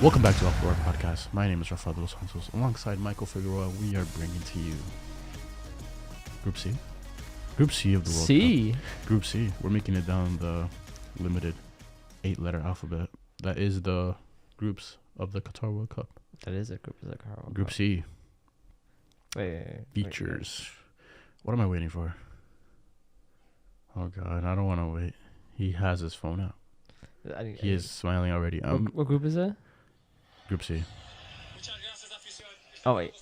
Welcome back to Off Board Podcast. My name is Rafael Dos Santos. Alongside Michael Figueroa, we are bringing to you Group C. Group C of the World Cup. Group C. We're making it down the limited 8-letter alphabet. That is the groups of the Qatar World Cup. That is a group of the Qatar World Group Cup. C. Features. What am I waiting for? Oh, God. I don't want to wait. He has his phone out. He is smiling already. What group is that? Group C. Oh, wait.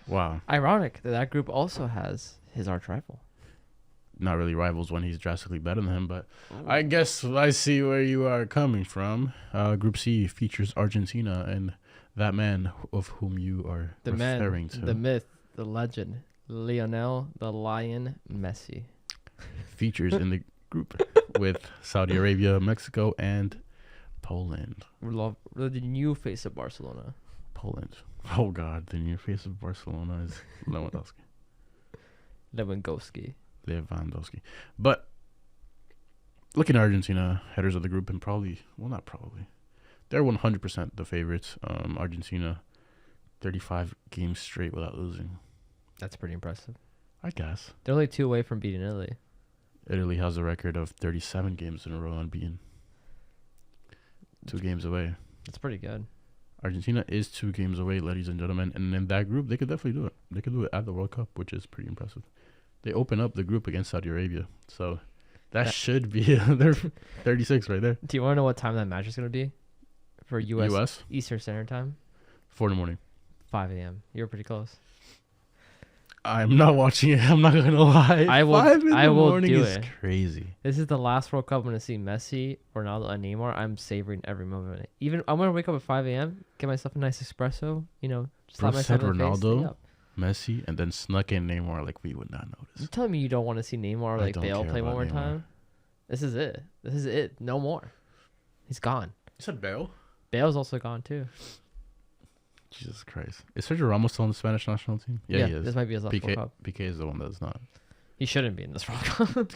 Wow. Ironic that group also has his arch rival. Not really rivals when he's drastically better than him, but I guess I see where you are coming from. Group C features Argentina and that man of whom you are referring to. The myth, the legend, Lionel the Lion Messi. Features in the group with Saudi Arabia, Mexico, and Poland. The new face of Barcelona. Poland. Oh, God. The new face of Barcelona is Lewandowski. But looking at Argentina, headers of the group, and they're 100% the favorites. Argentina, 35 games straight without losing. That's pretty impressive. I guess. They're only 2 away from beating Italy. Italy has a record of 37 games in a row unbeaten. 2 games away. That's pretty good. Argentina is 2 games away, ladies and gentlemen. And in that group, they could definitely do it. They could do it at the World Cup, which is pretty impressive. They open up the group against Saudi Arabia. So that should be their 36 right there. Do you want to know what time that match is going to be? For U.S. Eastern Standard Time? 4 in the morning. 5 a.m. You were pretty close. I'm not watching it. I'm not going to lie. I will 5 in the morning do is it. Crazy. This is the last World Cup I'm going to see Messi, Ronaldo, and Neymar. I'm savoring every moment of it. Even I'm going to wake up at 5 a.m., get myself a nice espresso, just Bro slap myself said in the face. Ronaldo, Yep. Messi, and then snuck in Neymar like we would not You notice. telling me you don't want to see Neymar or I like don't Bale care play one about more Neymar. time? This is it. No more. He's gone. You said Bale? Bale's also gone too. Jesus Christ. Is Sergio Ramos still on the Spanish national team? Yeah, he is. This might be his last World Cup. PK is the one that's not. He shouldn't be in this World Cup.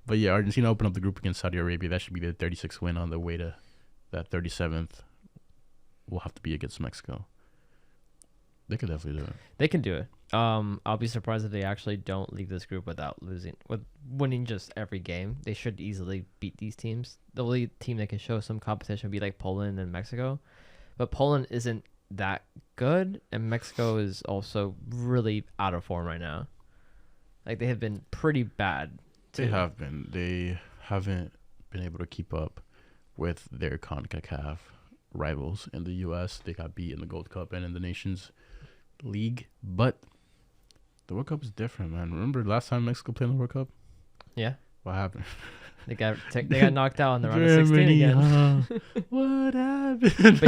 But yeah, Argentina opened up the group against Saudi Arabia. That should be their 36th win on the way to that 37th. Will have to be against Mexico. They could definitely do it. They can do it. I'll be surprised if they actually don't leave this group with winning just every game. They should easily beat these teams. The only team that can show some competition would be like Poland and Mexico. But Poland isn't that good, and Mexico is also really out of form right now. Like, they have been pretty bad. They have been. They haven't been able to keep up with their CONCACAF rivals in the U.S. They got beat in the Gold Cup and in the Nations League. But the World Cup is different, man. Remember last time Mexico played in the World Cup? Yeah. What happened? They got knocked out in the round of 16 again. What happened?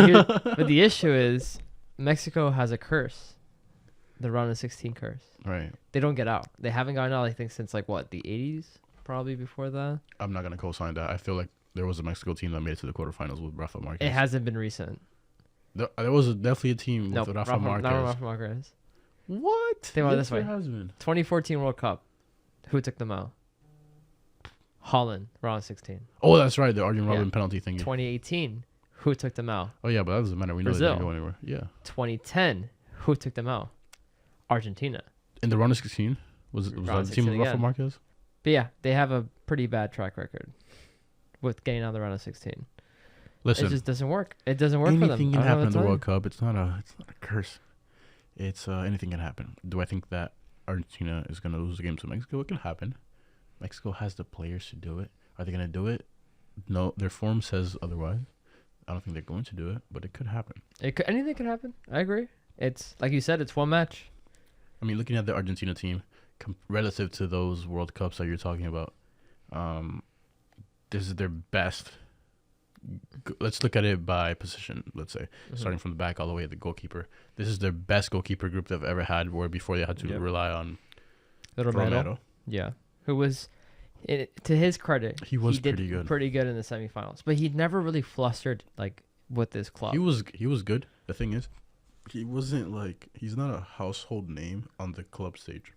But the issue is Mexico has a curse. The round of 16 curse. Right. They don't get out. They haven't gotten out, I think, since the 80s? Probably before that. I'm not going to co-sign that. I feel like there was a Mexico team that made it to the quarterfinals with Rafa Marquez. It hasn't been recent. There was definitely a team with Rafa Marquez. Not Rafa Marquez. What? Think about it this way. There has been. 2014 World Cup. Who took them out? Holland, round of 16. Oh, that's right. The Arjen Robben penalty thingy. 2018. Who took them out? Oh, yeah, but that doesn't matter. We know they didn't go anywhere. Yeah. 2010. Who took them out? Argentina. In the round of 16? Was that the team with Rafa Marquez? But yeah, they have a pretty bad track record with getting out of the round of 16. Listen, it just doesn't work. It doesn't work for them. Anything can happen in the World Cup. It's not a curse. It's anything can happen. Do I think that Argentina is going to lose the game to Mexico? It can happen. Mexico has the players to do it. Are they going to do it? No, their form says otherwise. I don't think they're going to do it, but it could happen. Anything can happen. I agree. It's like you said. It's one match. I mean, looking at the Argentina team relative to those World Cups that you're talking about, this is their best. Let's look at it by position. Let's say starting from the back all the way to the goalkeeper. This is their best goalkeeper group they've ever had. Where before they had to rely on Romero. Yeah, who was, to his credit, he did pretty good in the semifinals. But he never really flustered with this club. He was good. The thing is, he wasn't he's not a household name on the club stage.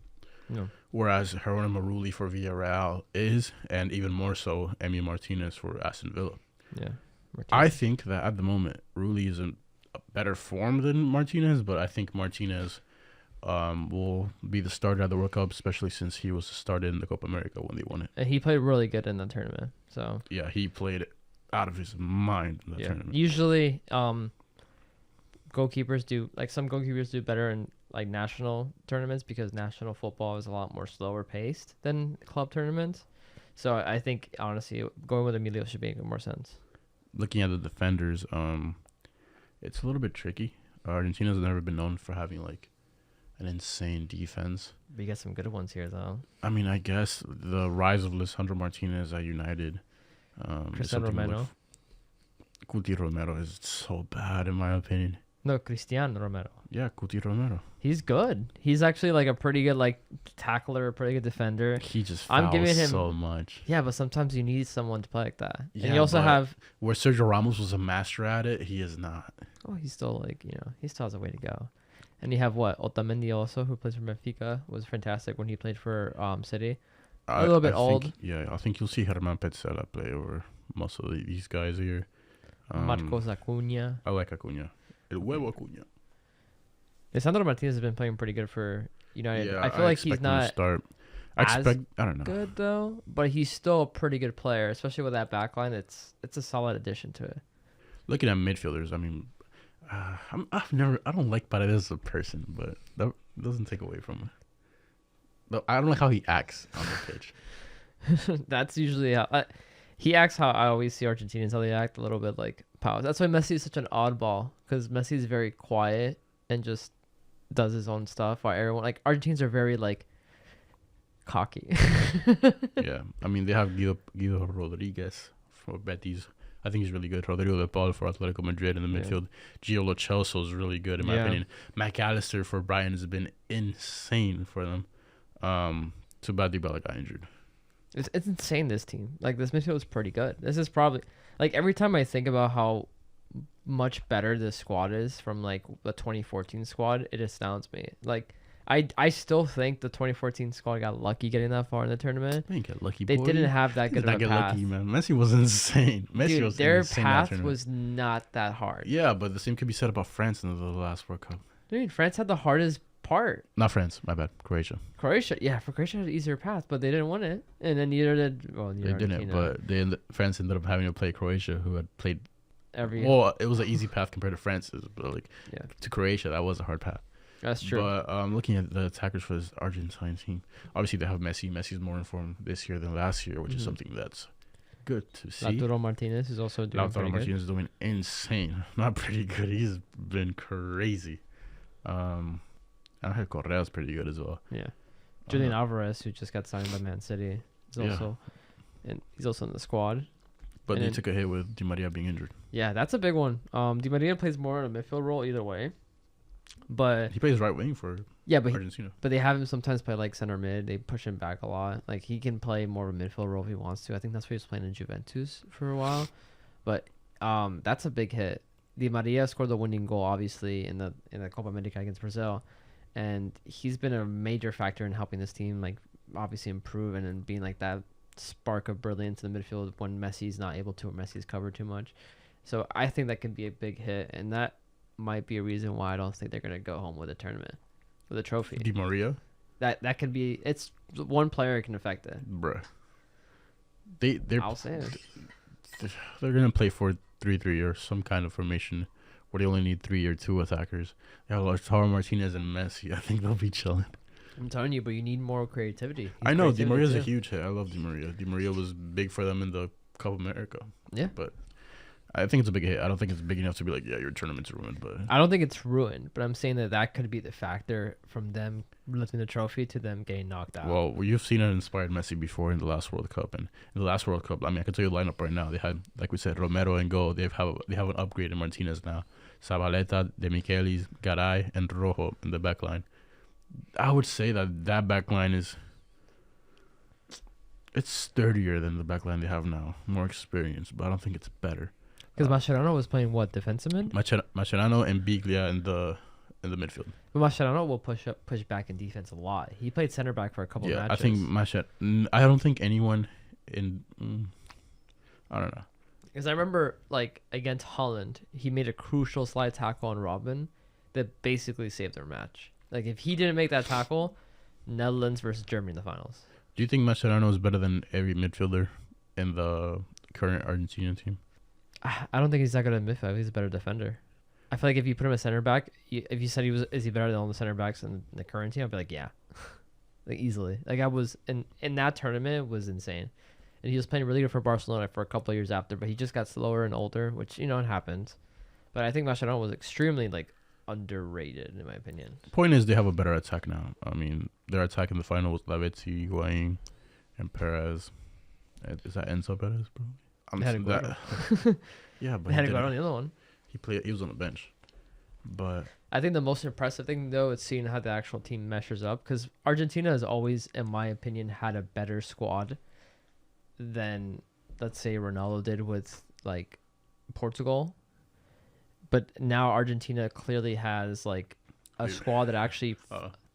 No. Whereas Geronimo Rulli for Villarreal is, and even more so, Emi Martinez for Aston Villa. Yeah. I think that at the moment, Rulli is in a better form than Martinez, but I think Martinez will be the starter at the World Cup, especially since he was started in the Copa America when they won it. And he played really good in the tournament. So yeah, he played out of his mind in the tournament. Usually, goalkeepers do some goalkeepers do better in like national tournaments because national football is a lot more slower paced than club tournaments. So I think honestly, going with Emilio should make more sense. Looking at the defenders, it's a little bit tricky. Argentina's never been known for having like an insane defense. We get some good ones here, though. I mean, I guess the rise of Lisandro Martinez at United. Cristiano Romero. Cuti Romero is so bad, in my opinion. No, Cristiano Romero. Yeah, Cuti Romero. He's good. He's actually like a pretty good like tackler, a pretty good defender. He just fouls so much. Yeah, but sometimes you need someone to play like that. Yeah, and you also have where Sergio Ramos was a master at it, he is not. Oh, he's still he still has a way to go. And you have Otamendi also, who plays for Benfica, was fantastic when he played for City. A little bit old. I think you'll see Germán Petzela play over most of these guys here. Marcos Acuna. I like Acuna. El huevo Acuna. Lisandro Martinez has been playing pretty good for United. Yeah, I feel like he's not I don't know. Good though, but he's still a pretty good player, especially with that back line. It's a solid addition to it. Looking at midfielders, I mean, I don't like Paredes as a person, but that doesn't take away from it. I don't like how he acts on the pitch. That's usually how he acts. How I always see Argentinians, how they act a little bit like power. That's why Messi is such an oddball, because Messi is very quiet and just does his own stuff. While everyone like Argentines are very like cocky. Yeah, I mean they have Guido Rodriguez for Betis. I think he's really good. Rodrigo de Paul for Atletico Madrid in the midfield. Gio Lo Celso is really good in my opinion. McAllister for Brighton has been insane for them. Too bad Dybala got injured. It's insane, this team. Like, this midfield is pretty good. This is probably like every time I think about how much better this squad is from like the 2014 squad, it astounds me. Like I still think the 2014 squad got lucky getting that far in the tournament. They didn't get lucky. They didn't have that good of a path. Lucky, man. Messi was insane. Their path was not that hard. Yeah, but the same could be said about France in the last World Cup. Dude, France had the hardest part. Not France, my bad. Croatia, yeah, for Croatia had an easier path, but they didn't win it, and then neither did they didn't. But France ended up having to play Croatia, who had played every. Well, it was an easy path compared to France's, but to Croatia, that was a hard path. That's true. But looking at the attackers for this Argentine team, obviously they have Messi. Messi's more informed this year than last year, which is something that's good to see. Lautaro Martinez is also doing pretty good. Martinez is doing insane. Not pretty good. He's been crazy. Angel Correa is pretty good as well. Yeah. Julian Alvarez, who just got signed by Man City, is also in the squad. But they took a hit with Di Maria being injured. Yeah, that's a big one. Di Maria plays more in a midfield role either way. But he plays right wing for Argentina. But they have him sometimes play like center mid. They push him back a lot. Like, he can play more of a midfield role if he wants to. I think that's what he was playing in Juventus for a while. But that's a big hit. Di Maria scored the winning goal, obviously, in the Copa America against Brazil, and he's been a major factor in helping this team, like, obviously improve and then being like that spark of brilliance in the midfield when Messi's not able to, or Messi's covered too much. So I think that could be a big hit, and that might be a reason why I don't think they're gonna go home with a tournament, with a trophy. Di Maria. That could be. It's one player can affect it, bruh. I'll say it. They're gonna play 4-3-3 or some kind of formation where they only need 3 or 2 attackers. They have Lautaro Martinez and Messi. I think they'll be chilling. I'm telling you, but you need more creativity. I know Di Maria's a huge hit. I love Di Maria. Di Maria was big for them in the Copa America. Yeah, but I think it's a big hit. I don't think it's big enough to be like, yeah, your tournament's ruined. But I don't think it's ruined. But I'm saying that could be the factor from them lifting the trophy to them getting knocked out. Well, you've seen it inspired Messi before in the last World Cup, and in the last World Cup, I mean, I can tell you the lineup right now. They had, like we said, Romero and goal. They have an upgrade in Martinez now. Zabaleta, De Michelis, Garay, and Rojo in the back line. I would say that back line it's sturdier than the back line they have now. More experience, but I don't think it's better. Because Mascherano was playing what, defensive mid? Mascherano and Biglia in the in the midfield. But Mascherano will push back in defense a lot. He played center back for a couple matches. I think I don't think anyone in. I don't know. Because I remember, like, against Holland, he made a crucial slide tackle on Robin that basically saved their match. Like, if he didn't make that tackle, Netherlands versus Germany in the finals. Do you think Mascherano is better than every midfielder in the current Argentina team? I don't think he's that good at midfield. I think he's a better defender. I feel like if you put him at center back, if you said is he better than all the center backs in the current team, I'd be like, yeah. Like, easily. Like, I was, in that tournament, was insane. And he was playing really good for Barcelona for a couple of years after, but he just got slower and older, which, it happens. But I think Mascherano was extremely, like, underrated, in my opinion. Point is, they have a better attack now. I mean, their attack in the final was Lavezzi, Higuain, and Perez. Is that Enzo Perez, bro? Yeah, but they had to go on the other one. He was on the bench. But I think the most impressive thing, though, is seeing how the actual team measures up. Because Argentina has always, in my opinion, had a better squad than, let's say, Ronaldo did with, like, Portugal. But now Argentina clearly has, like, a squad that actually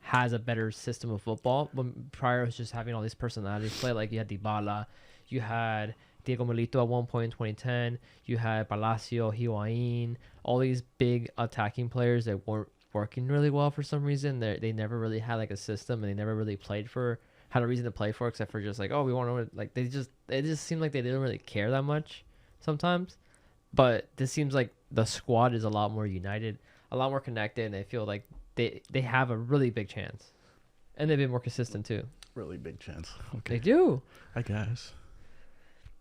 has a better system of football. When prior it was just having all these personalities play. Like, you had Dybala, you had Diego Milito at one point in 2010, you had Palacio, Higuain, all these big attacking players that weren't working really well for some reason. They never really had, like, a system, and they never really had a reason to play for, except for just like, oh, we want to, like, it just seemed like they didn't really care that much sometimes. But this seems like the squad is a lot more united, a lot more connected, and I feel like they have a really big chance, and they've been more consistent too. Really big chance. Okay. They do, I guess.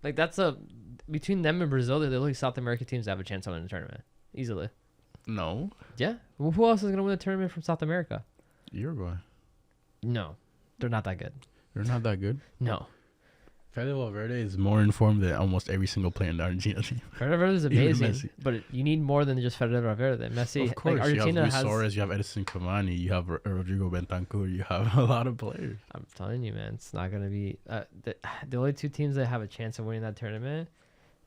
Like, between them and Brazil, they're the only South American teams that have a chance to win the tournament easily. No. Yeah. Well, who else is gonna win the tournament from South America? Uruguay. No, they're not that good. They're not that good. No. Fede Valverde is more informed than almost every single player in the Argentina team. Fede Valverde is amazing, but you need more than just Fede Valverde. Messi, of course, like, Argentina you have Luis Suarez, you have Edison Cavani, you have Rodrigo Bentancur, you have a lot of players. I'm telling you, man, it's not gonna be the only two teams that have a chance of winning that tournament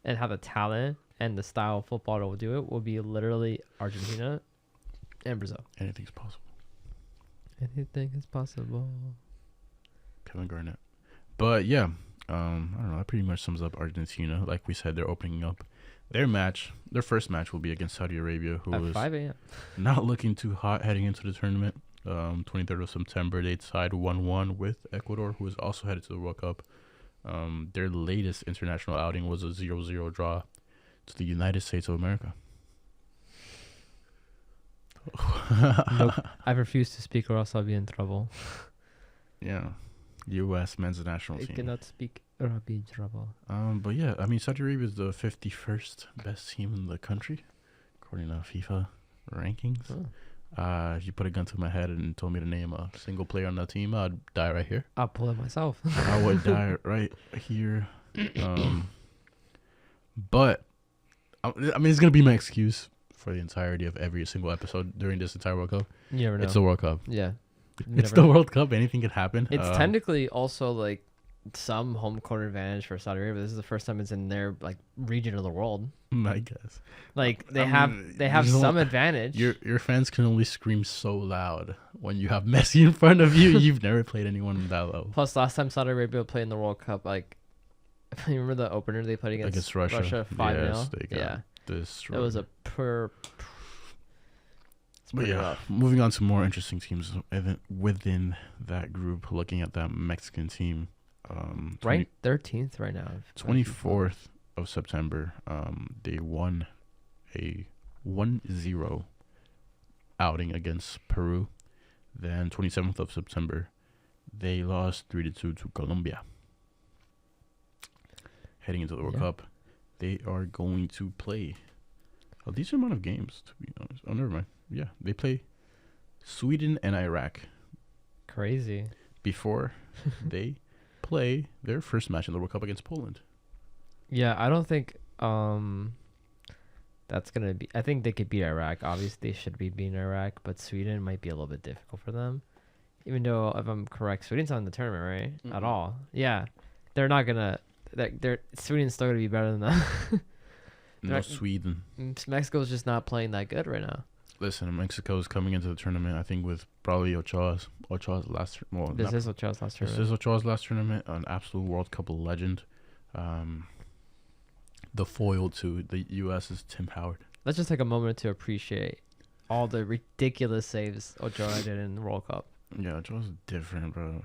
and have the talent and the style of football that will do it will be literally Argentina and Brazil. Anything's possible. Anything is possible. Kevin Garnett. But yeah, I don't know. That pretty much sums up Argentina. Like we said, they're opening up their match. Their first match will be against Saudi Arabia, who is 5 a.m. not looking too hot heading into the tournament. 23rd of September, they tied 1-1 with Ecuador, who is also headed to the World Cup. Their latest international outing was a 0-0 draw to the United States of America. Nope. I refuse to speak or else I'll be in trouble. Yeah. U.S. men's national team. I cannot speak or I'll be in trouble. But yeah, I mean, Saudi Arabia is the 51st best team in the country, according to FIFA rankings. Oh. If you put a gun to my head and told me to name a single player on that team, I'd die right here. I'll pull it myself. I would die right here. But, I mean, it's going to be my excuse for the entirety of every single episode during this entire World Cup. You never know. It's the World Cup. Yeah. It's the World Cup. Anything could happen. It's technically also, like, some home court advantage for Saudi Arabia. This is the first time it's in their, like, region of the world. I guess. Like, they have some advantage. Your fans can only scream so loud when you have Messi in front of you. You've never played anyone in that level. Plus, last time Saudi Arabia played in the World Cup, like, you remember the opener they played against Russia? 5-0? Yes, they got destroyed. It was a But yeah, rough. Moving on to more interesting teams within that group, looking at that Mexican team. Right 13th right now. 24th of September, they won a 1-0 outing against Peru. Then 27th of September, they lost 3-2 to Colombia. Heading into the World Cup, they are going to play a decent amount of games, to be honest. Oh, never mind. Yeah, they play Sweden and Iraq. Crazy. Before they play their first match in the World Cup against Poland. Yeah, I don't think that's going to be... I think they could beat Iraq. Obviously, they should be beating Iraq, but Sweden might be a little bit difficult for them. Even though, if I'm correct, Sweden's not in the tournament, right? Mm-hmm. At all. Yeah. They're not going to... Sweden's still going to be better than them. No, Sweden. Mexico's just not playing that good right now. Listen, Mexico's coming into the tournament, I think, with probably Ochoa's last. Well, This is Ochoa's last tournament. This is Ochoa's last tournament. An absolute World Cup legend. The foil to the U.S. is Tim Howard. Let's just take a moment to appreciate all the ridiculous saves Ochoa did in the World Cup. Yeah, Ochoa's different, bro.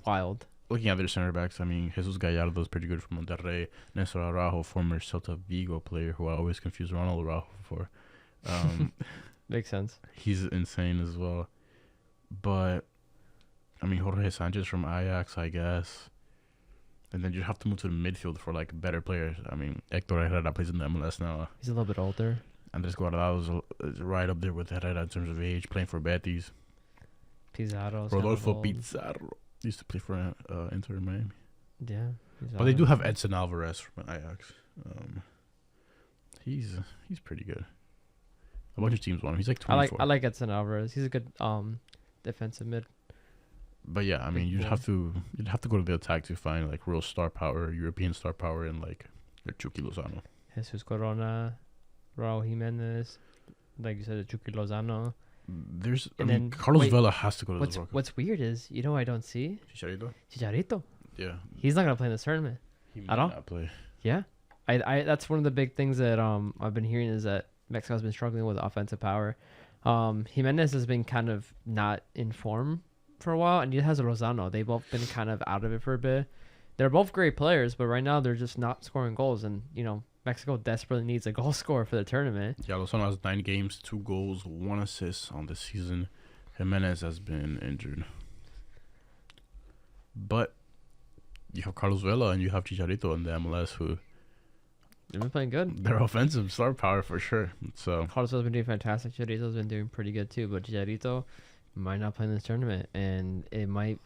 Wild. Looking at their center backs, I mean, Jesus Gallardo's pretty good from Monterrey. Nestor Araujo, former Celta Vigo player, who I always confuse Ronald Araujo for. Makes sense. He's insane as well. But, I mean, Jorge Sanchez from Ajax, I guess. And then you have to move to the midfield for, like, better players. I mean, Hector Herrera plays in the MLS now. He's a little bit older. Andres Guardado's right up there with Herrera in terms of age, playing for Betis. Pizarro. Rodolfo Pizarro used to play for Inter Miami. Yeah. But they do have Edson Alvarez from Ajax. He's pretty good. A bunch of teams want him. He's like 24. I like Edson Alvarez. He's a good defensive mid. But yeah, I mean, you'd have to go to the attack to find like real star power, European star power, and like Chucky Lozano. Jesus Corona, Raul Jimenez, like you said, Chucky Lozano. Carlos Vela has to go to the World Cup. What's weird is, you know, I don't see Chicharito. Yeah, he's not gonna play in this tournament. He might not play. Yeah, I that's one of the big things that I've been hearing is that Mexico's been struggling with offensive power. Jimenez has been kind of not in form for a while, and neither has Lozano. They've both been kind of out of it for a bit. They're both great players, but right now they're just not scoring goals, and you know, Mexico desperately needs a goal scorer for the tournament. Yeah, Lozano has 9 games, 2 goals, 1 assist on the season. Jimenez has been injured. But you have Carlos Vela and you have Chicharito in the MLS, who they've been playing good. They're offensive star power for sure. So Carlos Vela's been doing fantastic. Chicharito's been doing pretty good too, but Chicharito might not play in this tournament, and it might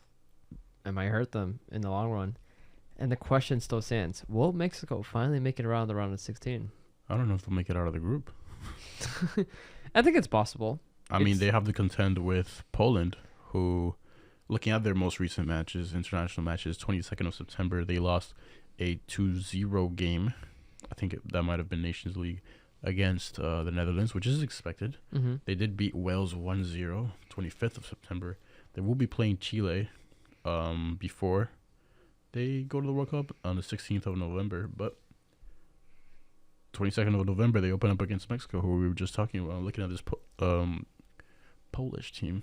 hurt them in the long run. And the question still stands: will Mexico finally make it around the round of 16? I don't know if they'll make it out of the group. I think it's possible. I mean, they have to contend with Poland, who, looking at their most recent matches, international matches, 22nd of September, they lost a 2-0 game. I think that might have been Nations League against the Netherlands, which is expected. Mm-hmm. They did beat Wales 1-0, 25th of September. They will be playing Chile before they go to the World Cup on the 16th of November. But 22nd of November, they open up against Mexico, who we were just talking about. Looking at this Polish team,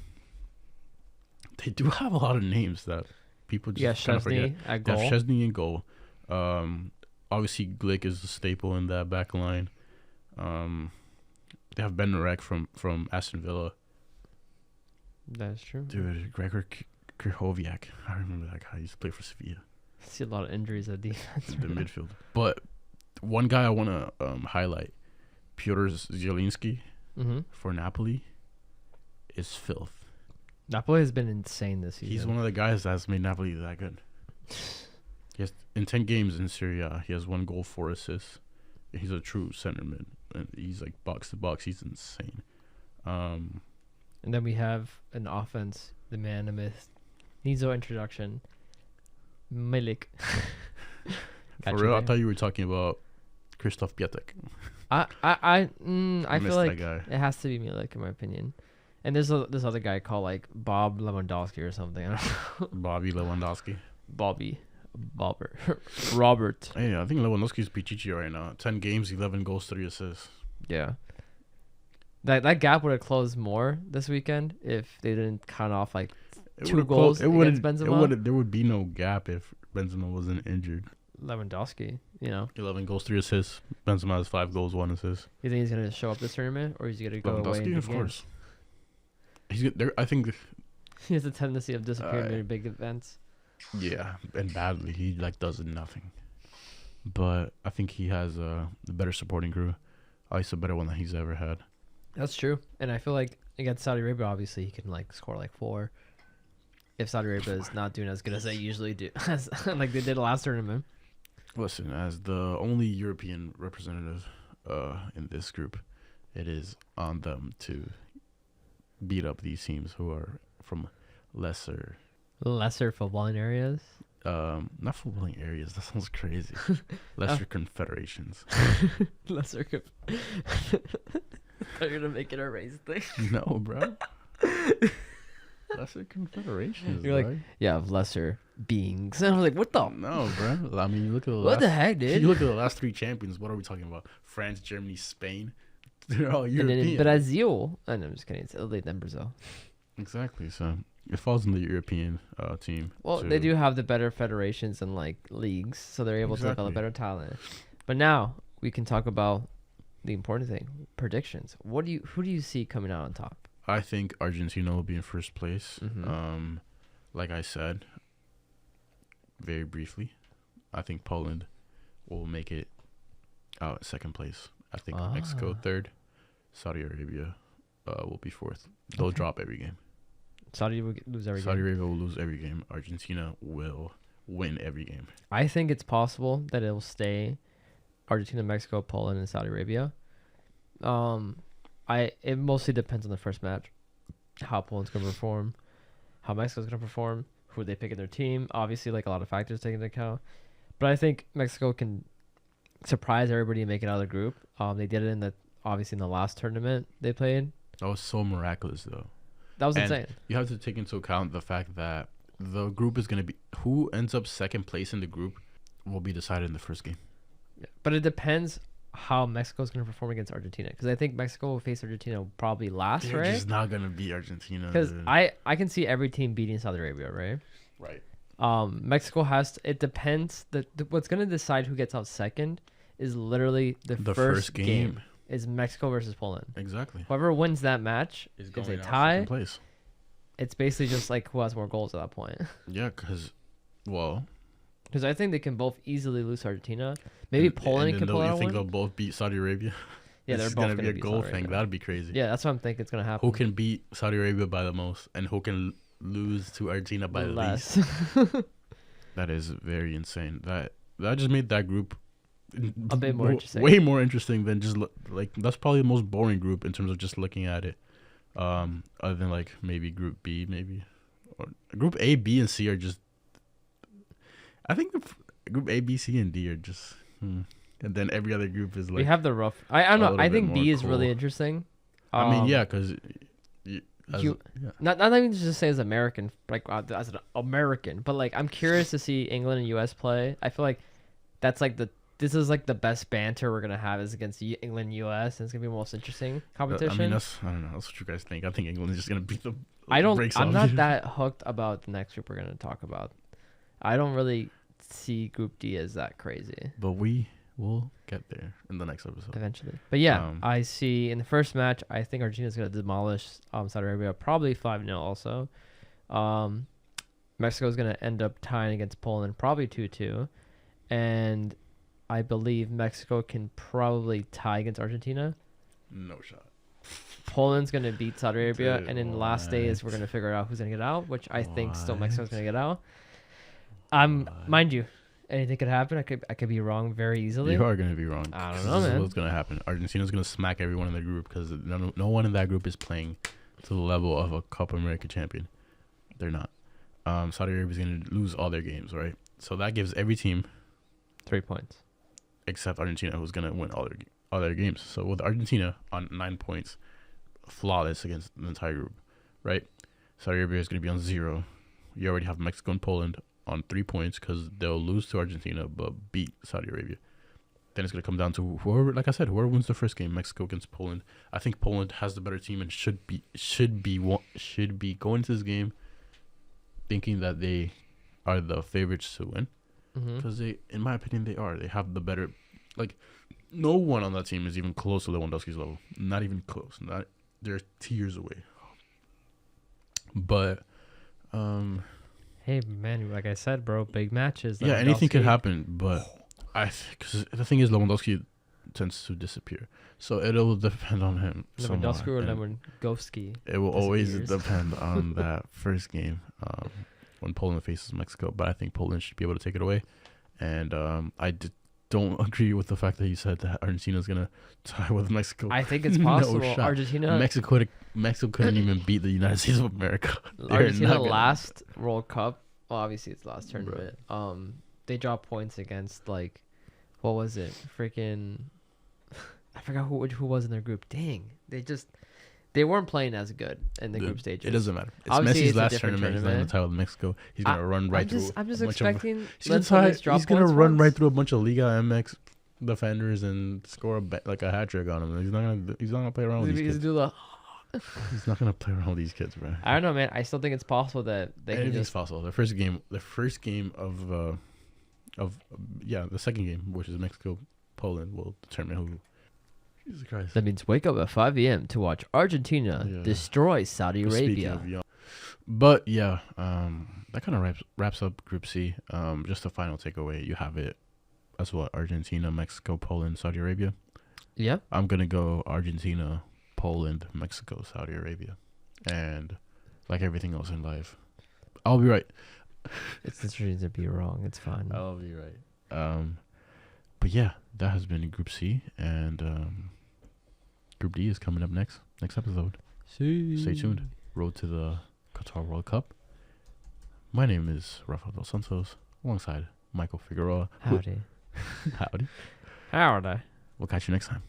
they do have a lot of names that people just kind of forget. At goal. They have Szczesny in goal. Obviously, Glick is the staple in that back line. They have Ben Narek from Aston Villa. That's true. Dude, Gregor Krychowiak. I remember that guy. He used to play for Sevilla. I see a lot of injuries at defense. The midfield. But one guy I want to highlight, Piotr Zielinski for Napoli, is filth. Napoli has been insane this season. He's one of the guys that's made Napoli that good. He has, in 10 games in Serie A, he has 1 goal, 4 assists. He's a true center mid. And he's like box to box. He's insane. And then we have an offense, the man, the myth, needs no introduction. Milik. For real, I thought you were talking about Krzysztof Piatek. I feel like it has to be Milik in my opinion. And there's this other guy called like Bob Lewandowski or something. I don't know. Bobby Lewandowski. Robert. Hey, I think Lewandowski's Pichichi right now. 10 games, 11 goals, 3 assists. Yeah. That gap would have closed more this weekend if they didn't count off like 2 goals against Benzema. There would be no gap if Benzema wasn't injured. Lewandowski, you know. 11 goals, 3 assists. Benzema has 5 goals, 1 assist. You think he's going to show up this tournament, or is he going to go away in big of course. games? He's good. I think he has a tendency of disappearing during big events. Yeah, and badly. He like does nothing. But I think he has a better supporting crew. At least a better one than he's ever had. That's true. And I feel like against Saudi Arabia, obviously, he can like score like 4. If Saudi Arabia is not doing as good as they usually do, like they did last tournament. Listen, as the only European representative in this group, it is on them to beat up these teams who are from lesser footballing areas. Not footballing areas. That sounds crazy. Lesser confederations. Thought you were gonna make it a race thing. No, bro. Lesser confederations. You're like, yeah, of lesser beings. And I was like, what the? No, bro. I mean, you look at What the heck, dude? You look at the last 3 champions. What are we talking about? France, Germany, Spain. They're all And European. then Brazil. Oh, no, I'm just kidding. It's Italy, then Brazil. Exactly. So it falls in the European team. Well, they do have the better federations and like leagues, so they're able to develop better talent. But now we can talk about the important thing: predictions. Who do you see coming out on top? I think Argentina will be in first place. Mm-hmm. Like I said, very briefly, I think Poland will make it out second place. I think Mexico third, Saudi Arabia will be fourth. They'll drop every game. Saudi will lose every game. Saudi Arabia will lose every game. Argentina will win every game. I think it's possible that it will stay Argentina, Mexico, Poland, and Saudi Arabia. It mostly depends on the first match, how Poland's gonna perform, how Mexico's gonna perform, who they pick in their team. Obviously, like a lot of factors taken into account. But I think Mexico can surprise everybody and make it out of the group. They did it in the last tournament they played. That was so miraculous, though. That was insane. You have to take into account the fact that the group is gonna be who ends up second place in the group will be decided in the first game. Yeah. But it depends how Mexico's going to perform against Argentina, because I think Mexico will face Argentina probably last, They're right? just not gonna beat Argentina. Because I can see every team beating Saudi Arabia, right? Right. Mexico has to, it depends. What's going to decide who gets out second is literally the first game is Mexico versus Poland. Exactly. Whoever wins that match Is if they going out tie. second place. It's basically just like who has more goals at that point. Yeah, because I think they can both easily lose Argentina. Maybe Poland can pull out You one. think they'll both beat Saudi Arabia? Yeah, they're It's both gonna be a beat goal Saudi thing. Arabia. That'd be crazy. Yeah, that's what I'm thinking it's gonna happen. Who can beat Saudi Arabia by the most, and who can lose to Argentina by the least? That is very insane. That just made that group a bit more interesting. Way more interesting than just that's probably the most boring group in terms of just looking at it. Other than like maybe Group B, or Group A, B, and C are just. I think Group A, B, C, and D are just. And then every other group is like. We have the rough. I don't know. I think B is really interesting. I mean, yeah, because. Not even just say as American, like as an American, but like I'm curious to see England and US play. I feel like that's like this is like the best banter we're gonna have is against England and US, and it's gonna be the most interesting competition. I mean, I don't know. That's what you guys think. I think England is just gonna beat them. I'm not that hooked about the next group we're gonna talk about. I don't really see Group D as that crazy. But we will get there in the next episode eventually. But yeah, I see in the first match, I think Argentina's gonna demolish Saudi Arabia, probably 5-0 also. Mexico's gonna end up tying against Poland, probably 2-2, and I believe Mexico can probably tie against Argentina. No shot. Poland's gonna beat Saudi Arabia, and in the last days we're gonna figure out who's gonna get out, which I think still Mexico's gonna get out. Mind you, anything could happen. I could be wrong very easily. You are gonna be wrong. I don't know, man. What's gonna happen? Argentina's gonna smack everyone in the group because no one in that group is playing to the level of a Copa America champion. They're not. Saudi Arabia's gonna lose all their games, right? So that gives every team 3 points, except Argentina, who's gonna win all their games. So with Argentina on 9 points, flawless against the entire group, right? Saudi Arabia is gonna be on 0. You already have Mexico and Poland on 3 points because they'll lose to Argentina but beat Saudi Arabia. Then it's gonna come down to whoever, like I said, whoever wins the first game, Mexico against Poland. I think Poland has the better team and should be going into this game thinking that they are the favorites to win because they, in my opinion, they are. They have the better. Like, no one on that team is even close to Lewandowski's level. Not even close. They're tiers away. But, hey man, like I said, bro, big matches. Yeah, anything could happen. But because the thing is, Lewandowski tends to disappear, so it'll depend on him. Lewandowski or Lewandowski. It will always depend on that first game when Poland faces Mexico. But I think Poland should be able to take it away. And don't agree with the fact that you said that Argentina's gonna tie with Mexico. I think it's possible. No shot. Argentina, Mexico couldn't even beat the United States of America. Argentina last World Cup. Well, obviously it's last tournament. They dropped points against like, what was it? Freaking I forgot who was in their group. Dang, they weren't playing as good in the group stages. It doesn't matter. It's Obviously, Messi's last tournament. He's not in the title of Mexico. He's gonna run right through. I'm just a bunch expecting. He's gonna run right through a bunch of Liga MX defenders and score a hat trick on them. He's not gonna play around with these kids. He's not gonna play around with these kids, bro. I don't know, man. I still think it's possible that they can Anything's possible. The first game of the second game, which is Mexico Poland, will determine who. Jesus Christ. That means wake up at 5 a.m. to watch Argentina destroy Saudi Arabia. But yeah, that kind of wraps up Group C. Just a final takeaway. You have it as what? Argentina, Mexico, Poland, Saudi Arabia. Yeah. I'm gonna go Argentina, Poland, Mexico, Saudi Arabia, and like everything else in life, I'll be right. It's interesting to be wrong. It's fine. I'll be right. But yeah, that has been Group C, and Group D is coming up next episode. Stay tuned. Road to the Qatar World Cup. My name is Rafael Dos Santos, alongside Michael Figueroa. Howdy. Howdy. Howdy. We'll catch you next time.